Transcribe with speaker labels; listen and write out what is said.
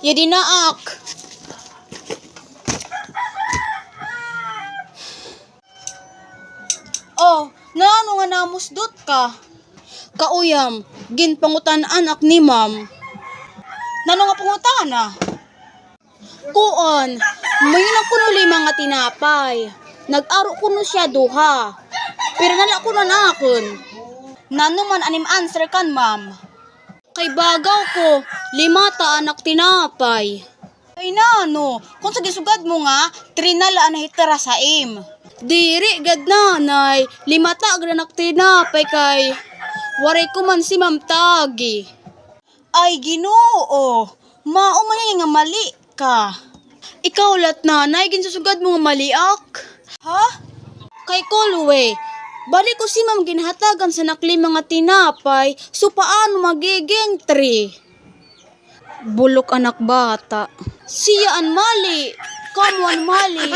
Speaker 1: Yadi naak. Oh, naano nga namusdot ka? Kauyam, ginpangutan-an ak ni ma'am. Nano nga pangutana? Kuon, may kuno 5 nga tinapay. Nag-aro kuno siya duha. Pero nala ko na akon. Nano man anim answer kan ma'am. Kay bagaw ko, 5 ta anak tinapay. Ay nano, kung sa gisugad mo nga, 3 na laan hitara sa im. Diri gad nanay, 5 ta anak tinapay kay waray ko man si Ma'am Tagi. Ay Ginoo, maumay nga mali ka. Ikaw lat nanay, ginsusugad mo nga maliak. Ha? Kay Kulwe, balik ko si Ma'am ginhatagan sa nakli mga tinapay, so paano magiging 3? Bulok anak bata. Siya an mali, kamu an mali.